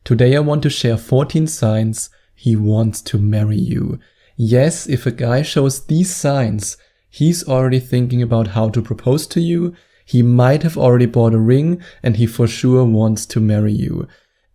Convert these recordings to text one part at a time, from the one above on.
Today I want to share 14 signs he wants to marry you. Yes, if a guy shows these signs, he's already thinking about how to propose to you. He might have already bought a ring and he for sure wants to marry you.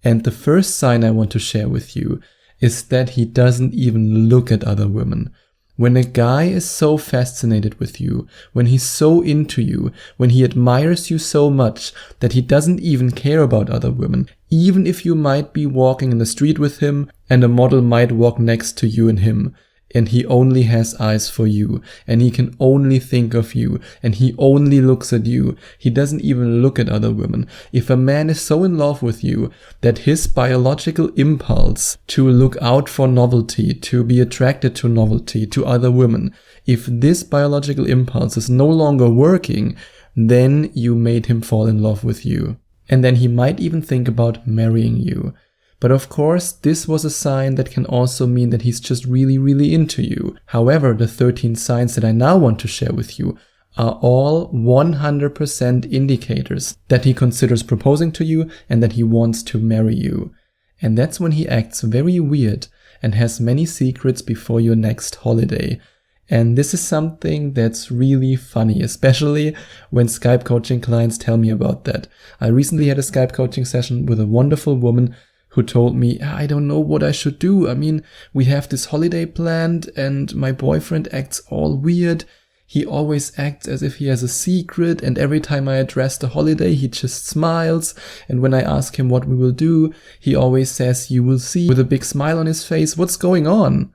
And the first sign I want to share with you is that he doesn't even look at other women. When a guy is so fascinated with you, when he's so into you, when he admires you so much that he doesn't even care about other women, even if you might be walking in the street with him and a model might walk next to you and him, and he only has eyes for you, and he can only think of you, and he only looks at you. He doesn't even look at other women. If a man is so in love with you that his biological impulse to look out for novelty, to be attracted to novelty, to other women, if this biological impulse is no longer working, then you made him fall in love with you. And then he might even think about marrying you. But of course, this was a sign that can also mean that he's just really, really into you. However, the 13 signs that I now want to share with you are all 100% indicators that he considers proposing to you and that he wants to marry you. And that's when he acts very weird and has many secrets before your next holiday. And this is something that's really funny, especially when Skype coaching clients tell me about that. I recently had a Skype coaching session with a wonderful woman who told me, I don't know what I should do. I mean, we have this holiday planned and my boyfriend acts all weird. He always acts as if he has a secret, and every time I address the holiday, he just smiles. And when I ask him what we will do, he always says, you will see, with a big smile on his face. What's going on?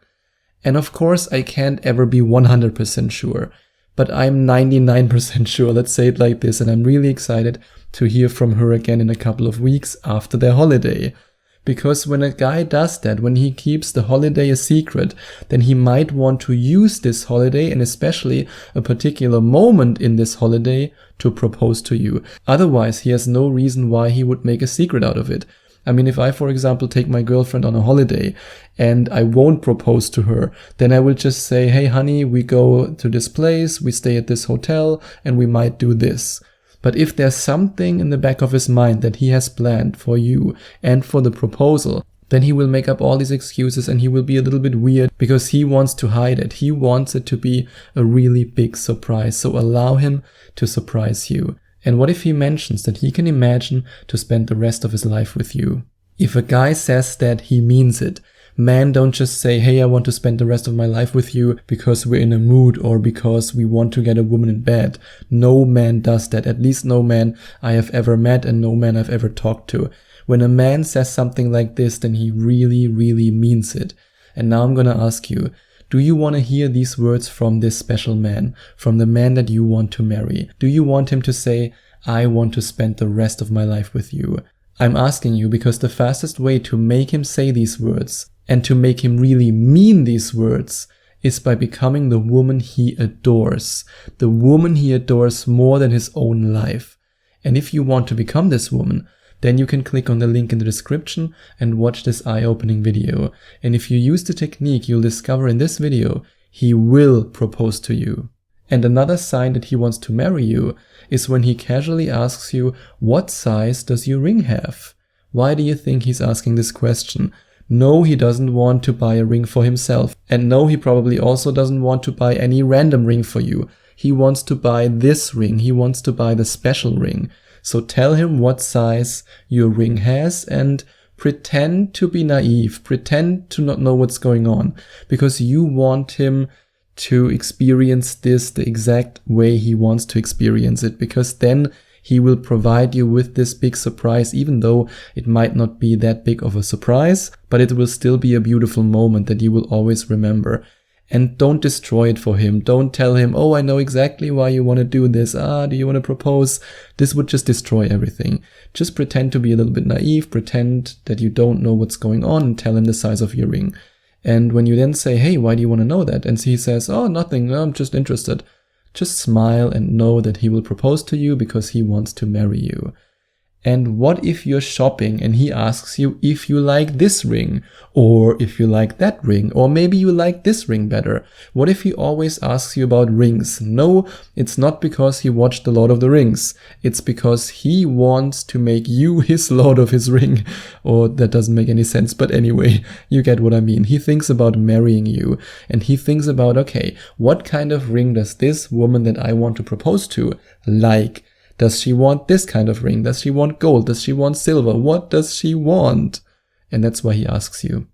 And of course, I can't ever be 100% sure, but I'm 99% sure, let's say it like this. And I'm really excited to hear from her again in a couple of weeks after their holiday. Because when a guy does that, when he keeps the holiday a secret, then he might want to use this holiday, and especially a particular moment in this holiday, to propose to you. Otherwise, he has no reason why he would make a secret out of it. I mean, if I, for example, take my girlfriend on a holiday and I won't propose to her, then I will just say, hey, honey, we go to this place, we stay at this hotel, and we might do this. But if there's something in the back of his mind that he has planned for you and for the proposal, then he will make up all these excuses and he will be a little bit weird because he wants to hide it. He wants it to be a really big surprise. So allow him to surprise you. And what if he mentions that he can imagine to spend the rest of his life with you? If a guy says that, he means it. Men don't just say, hey, I want to spend the rest of my life with you because we're in a mood or because we want to get a woman in bed. No man does that. At least no man I have ever met and no man I've ever talked to. When a man says something like this, then he really, really means it. And now I'm gonna ask you, do you want to hear these words from this special man, from the man that you want to marry? Do you want him to say, I want to spend the rest of my life with you? I'm asking you because the fastest way to make him say these words and to make him really mean these words is by becoming the woman he adores. The woman he adores more than his own life. And if you want to become this woman, then you can click on the link in the description and watch this eye-opening video. And if you use the technique you'll discover in this video, he will propose to you. And another sign that he wants to marry you is when he casually asks you, what size does your ring have? Why do you think he's asking this question? No, he doesn't want to buy a ring for himself. And no, he probably also doesn't want to buy any random ring for you. He wants to buy this ring. He wants to buy the special ring. So tell him what size your ring has and pretend to be naive. Pretend to not know what's going on because you want him to experience this the exact way he wants to experience it, because then he will provide you with this big surprise, even though it might not be that big of a surprise, but it will still be a beautiful moment that you will always remember. And don't destroy it for him. Don't tell him, oh, I know exactly why you want to do this. Do you want to propose? This would just destroy everything. Just pretend to be a little bit naive, pretend that you don't know what's going on, and tell him the size of your ring. And when you then say, hey, why do you want to know that? And he says, oh, nothing, no, I'm just interested. Just smile and know that he will propose to you because he wants to marry you. And what if you're shopping and he asks you if you like this ring, or if you like that ring, or maybe you like this ring better? What if he always asks you about rings? No, it's not because he watched The Lord of the Rings. It's because he wants to make you his lord of his ring. Or that doesn't make any sense, but anyway, you get what I mean. He thinks about marrying you, and he thinks about, okay, what kind of ring does this woman that I want to propose to like? Does she want this kind of ring? Does she want gold? Does she want silver? What does she want? And that's why he asks you.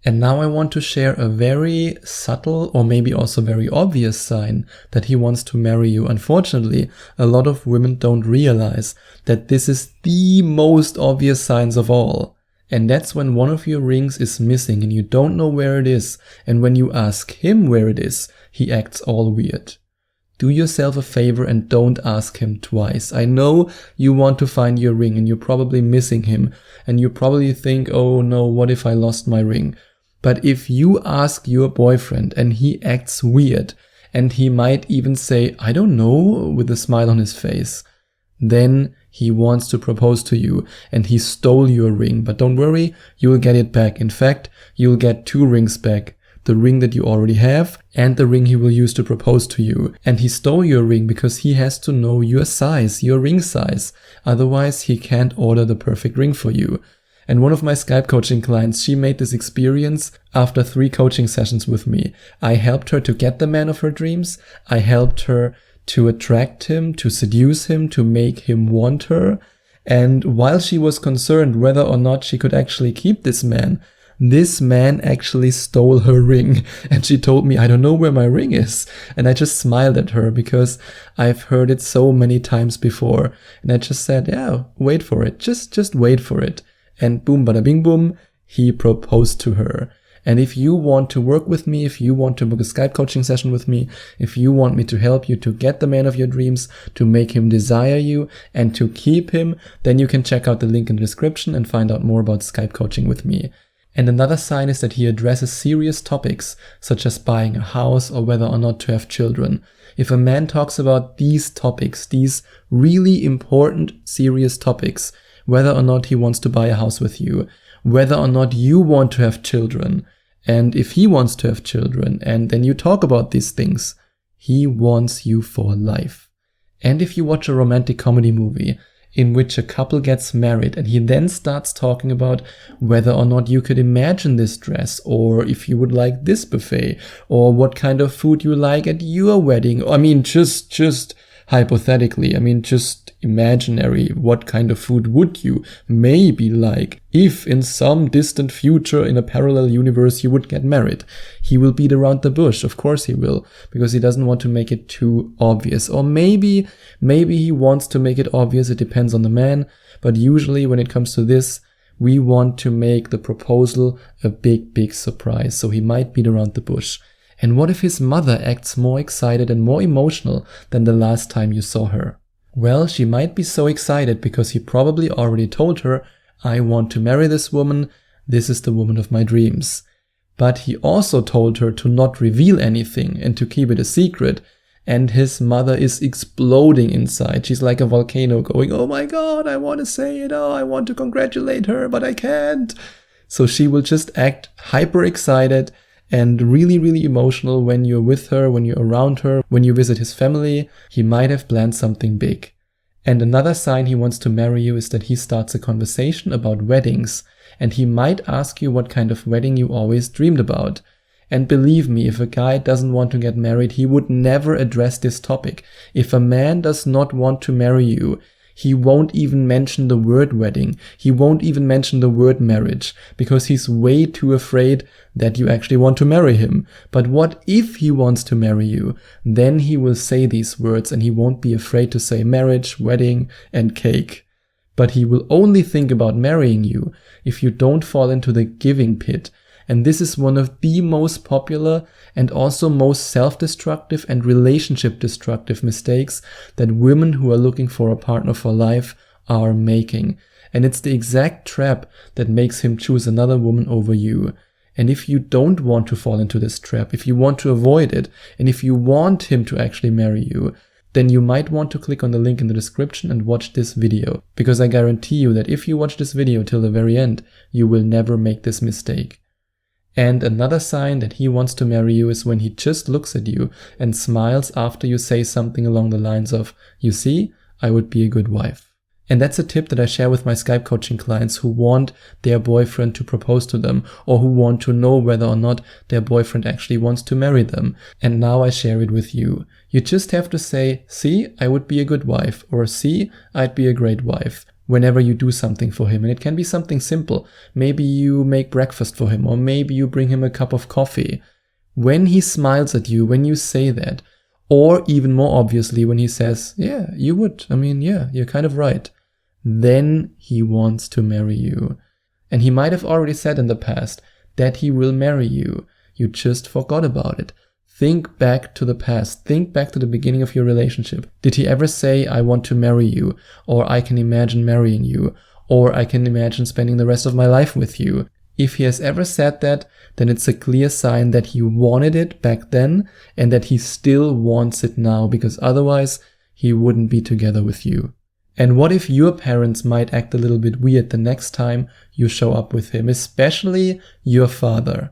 And now I want to share a very subtle, or maybe also very obvious sign that he wants to marry you. Unfortunately, a lot of women don't realize that this is the most obvious signs of all. And that's when one of your rings is missing and you don't know where it is. And when you ask him where it is, he acts all weird. Do yourself a favor and don't ask him twice. I know you want to find your ring and you're probably missing him. And you probably think, oh no, what if I lost my ring? But if you ask your boyfriend and he acts weird, and he might even say, I don't know, with a smile on his face, then he wants to propose to you and he stole your ring. But don't worry, you'll get it back. In fact, you'll get 2 rings back. The ring that you already have and the ring he will use to propose to you. And he stole your ring because he has to know your size, your ring size. Otherwise, he can't order the perfect ring for you. And one of my Skype coaching clients, she made this experience after 3 coaching sessions with me. I helped her to get the man of her dreams. I helped her to attract him, to seduce him, to make him want her. And while she was concerned whether or not she could actually keep this man actually stole her ring. And she told me, I don't know where my ring is. And I just smiled at her because I've heard it so many times before. And I just said, yeah, wait for it. Just wait for it. And boom, bada bing boom, he proposed to her. And if you want to work with me, if you want to book a Skype coaching session with me, if you want me to help you to get the man of your dreams, to make him desire you and to keep him, then you can check out the link in the description and find out more about Skype coaching with me. And another sign is that he addresses serious topics, such as buying a house or whether or not to have children. If a man talks about these topics, these really important, serious topics, whether or not he wants to buy a house with you, whether or not you want to have children, and if he wants to have children, and then you talk about these things, he wants you for life. And if you watch a romantic comedy movie in which a couple gets married and he then starts talking about whether or not you could imagine this dress, or if you would like this buffet, or what kind of food you like at your wedding. I mean, just hypothetically, just imaginary, what kind of food would you maybe like if in some distant future in a parallel universe you would get married? He will beat around the bush, of course he will, because he doesn't want to make it too obvious. Or maybe he wants to make it obvious, it depends on the man, but usually when it comes to this, we want to make the proposal a big surprise, so he might beat around the bush. And what if his mother acts more excited and more emotional than the last time you saw her? Well, she might be so excited because he probably already told her, I want to marry this woman, this is the woman of my dreams. But he also told her to not reveal anything and to keep it a secret. And his mother is exploding inside. She's like a volcano going, oh my God, I want to say it. Oh, I want to congratulate her, but I can't. So she will just act hyper excited and really emotional when you're with her, when you're around her, when you visit his family. He might have planned something big. And another sign he wants to marry you is that he starts a conversation about weddings, and he might ask you what kind of wedding you always dreamed about. And believe me, if a guy doesn't want to get married, he would never address this topic. If a man does not want to marry you, he won't even mention the word wedding. He won't even mention the word marriage, because he's way too afraid that you actually want to marry him. But what if he wants to marry you? Then he will say these words and he won't be afraid to say marriage, wedding, and cake. But he will only think about marrying you if you don't fall into the giving pit. And this is one of the most popular and also most self-destructive and relationship-destructive mistakes that women who are looking for a partner for life are making. And it's the exact trap that makes him choose another woman over you. And if you don't want to fall into this trap, if you want to avoid it, and if you want him to actually marry you, then you might want to click on the link in the description and watch this video, because I guarantee you that if you watch this video till the very end, you will never make this mistake. And another sign that he wants to marry you is when he just looks at you and smiles after you say something along the lines of, "You see, I would be a good wife." And that's a tip that I share with my Skype coaching clients who want their boyfriend to propose to them, or who want to know whether or not their boyfriend actually wants to marry them. And now I share it with you. You just have to say, "See, I would be a good wife," or "See, I'd be a great wife," whenever you do something for him. And it can be something simple. Maybe you make breakfast for him, or maybe you bring him a cup of coffee. When he smiles at you, when you say that, or even more obviously when he says, "Yeah, you would. I mean, yeah, you're kind of right," then he wants to marry you. And he might have already said in the past that he will marry you. You just forgot about it. Think back to the past. Think back to the beginning of your relationship. Did he ever say, "I want to marry you," or "I can imagine marrying you," or "I can imagine spending the rest of my life with you"? If he has ever said that, then it's a clear sign that he wanted it back then and that he still wants it now, because otherwise he wouldn't be together with you. And what if your parents might act a little bit weird the next time you show up with him, especially your father?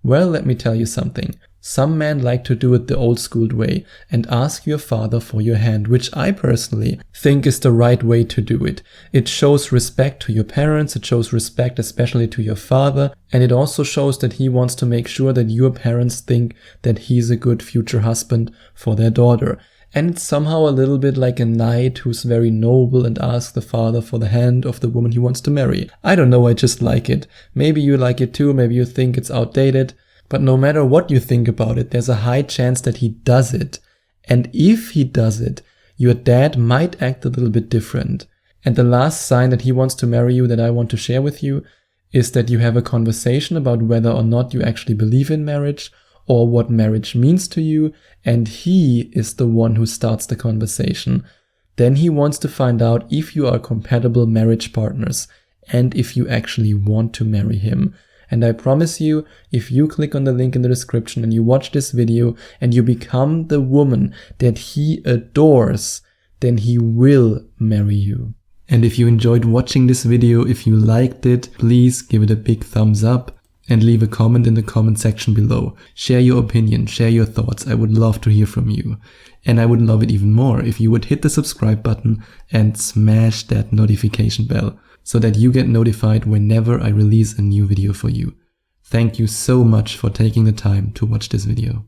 Well, let me tell you something. Some men like to do it the old school way and ask your father for your hand, which I personally think is the right way to do it. It shows respect to your parents, it shows respect especially to your father, and it also shows that he wants to make sure that your parents think that he's a good future husband for their daughter. And it's somehow a little bit like a knight who's very noble and asks the father for the hand of the woman he wants to marry. I don't know, I just like it. Maybe you like it too, maybe you think it's outdated. But no matter what you think about it, there's a high chance that he does it. And if he does it, your dad might act a little bit different. And the last sign that he wants to marry you that I want to share with you is that you have a conversation about whether or not you actually believe in marriage or what marriage means to you, and he is the one who starts the conversation. Then he wants to find out if you are compatible marriage partners and if you actually want to marry him. And I promise you, if you click on the link in the description and you watch this video and you become the woman that he adores, then he will marry you. And if you enjoyed watching this video, if you liked it, please give it a big thumbs up and leave a comment in the comment section below. Share your opinion, share your thoughts. I would love to hear from you. And I would love it even more if you would hit the subscribe button and smash that notification bell, so that you get notified whenever I release a new video for you. Thank you so much for taking the time to watch this video.